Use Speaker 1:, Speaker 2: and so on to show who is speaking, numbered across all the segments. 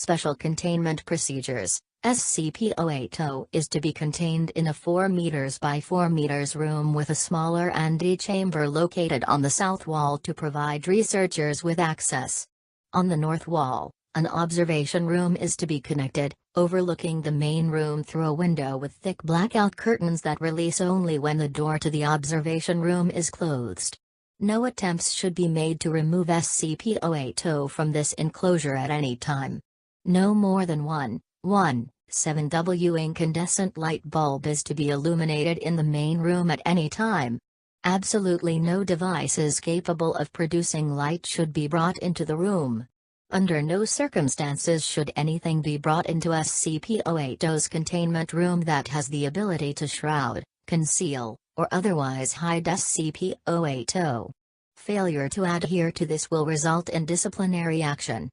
Speaker 1: Special Containment Procedures. SCP-080 is to be contained in a 4 meters by 4 meters room with a smaller antechamber located on the south wall to provide researchers with access. On the north wall, an observation room is to be connected, overlooking the main room through a window with thick blackout curtains that release only when the door to the observation room is closed. No attempts should be made to remove SCP-080 from this enclosure at any time. No more than 7W incandescent light bulb is to be illuminated in the main room at any time. Absolutely no devices capable of producing light should be brought into the room. Under no circumstances should anything be brought into SCP-080's containment room that has the ability to shroud, conceal, or otherwise hide SCP-080. Failure to adhere to this will result in disciplinary action.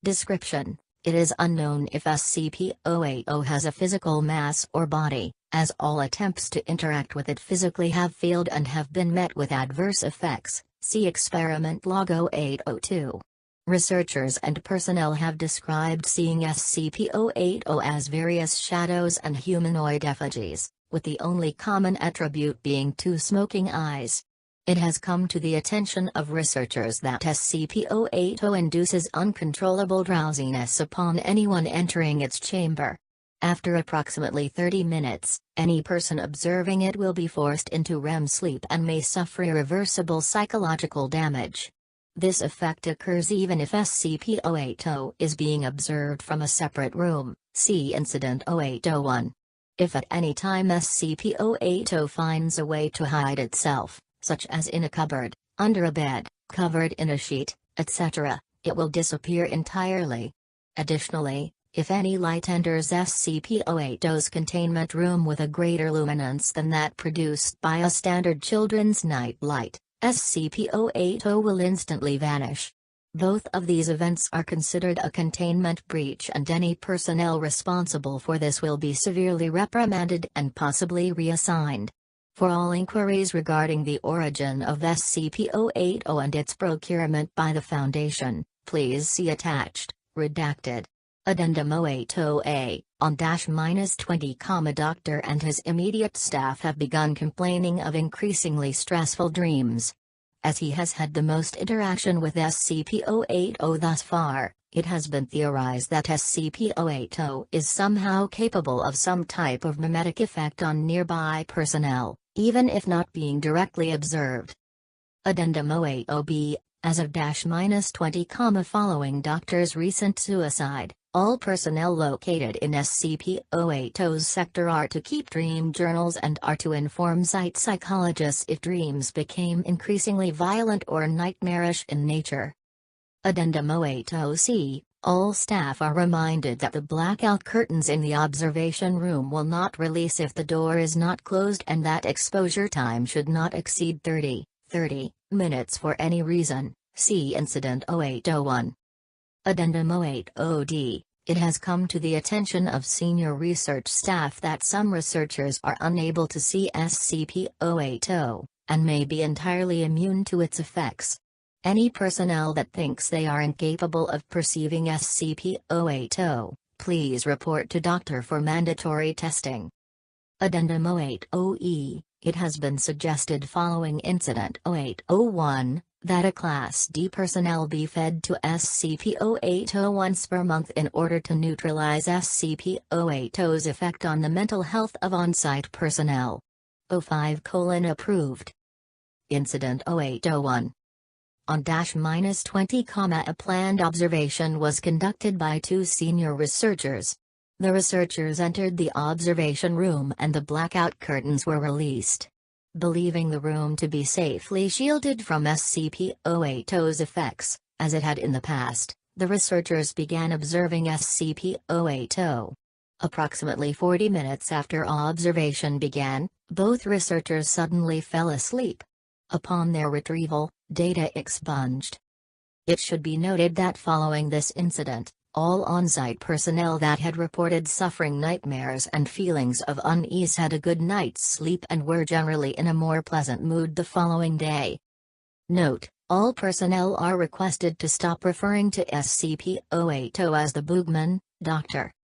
Speaker 1: Description: It is unknown if SCP-080 has a physical mass or body, as all attempts to interact with it physically have failed and have been met with adverse effects. See Experiment Log 0802. Researchers and personnel have described seeing SCP-080 as various shadows and humanoid effigies, with the only common attribute being 2 smoking eyes. It has come to the attention of researchers that SCP-080 induces uncontrollable drowsiness upon anyone entering its chamber. After approximately 30 minutes, any person observing it will be forced into REM sleep and may suffer irreversible psychological damage. This effect occurs even if SCP-080 is being observed from a separate room. See Incident 0801. If at any time SCP-080 finds a way to hide itself, such as in a cupboard, under a bed, covered in a sheet, etc., it will disappear entirely. Additionally, if any light enters SCP-080's containment room with a greater luminance than that produced by a standard children's night light, SCP-080 will instantly vanish. Both of these events are considered a containment breach, and any personnel responsible for this will be severely reprimanded and possibly reassigned. For all inquiries regarding the origin of SCP-080 and its procurement by the Foundation, please see attached, redacted. Addendum 080A, on -20, Doctor and his immediate staff have begun complaining of increasingly stressful dreams. As he has had the most interaction with SCP-080 thus far, it has been theorized that SCP-080 is somehow capable of some type of mimetic effect on nearby personnel, even if not being directly observed. Addendum 080B, as of -20, following Doctor's recent suicide, all personnel located in SCP-080's sector are to keep dream journals and are to inform site psychologists if dreams became increasingly violent or nightmarish in nature. Addendum 080C, all staff are reminded that the blackout curtains in the observation room will not release if the door is not closed and that exposure time should not exceed 30 minutes for any reason. See Incident 0801. Addendum 080D, it has come to the attention of senior research staff that some researchers are unable to see SCP-080, and may be entirely immune to its effects. Any personnel that thinks they are incapable of perceiving SCP-080, please report to Doctor for mandatory testing. Addendum 080E, it has been suggested following Incident 0801, that a Class D personnel be fed to SCP-080 once per month in order to neutralize SCP-080's effect on the mental health of on-site personnel. 05: approved. Incident 0801. On -20, a planned observation was conducted by 2 senior researchers. The researchers entered the observation room and the blackout curtains were released. Believing the room to be safely shielded from SCP-080's effects, as it had in the past, the researchers began observing SCP-080. Approximately 40 minutes after observation began, both researchers suddenly fell asleep. Upon their retrieval, data expunged. It should be noted that following this incident, all on-site personnel that had reported suffering nightmares and feelings of unease had a good night's sleep and were generally in a more pleasant mood the following day. Note: All personnel are requested to stop referring to SCP-080 as the Boogman, Doctor,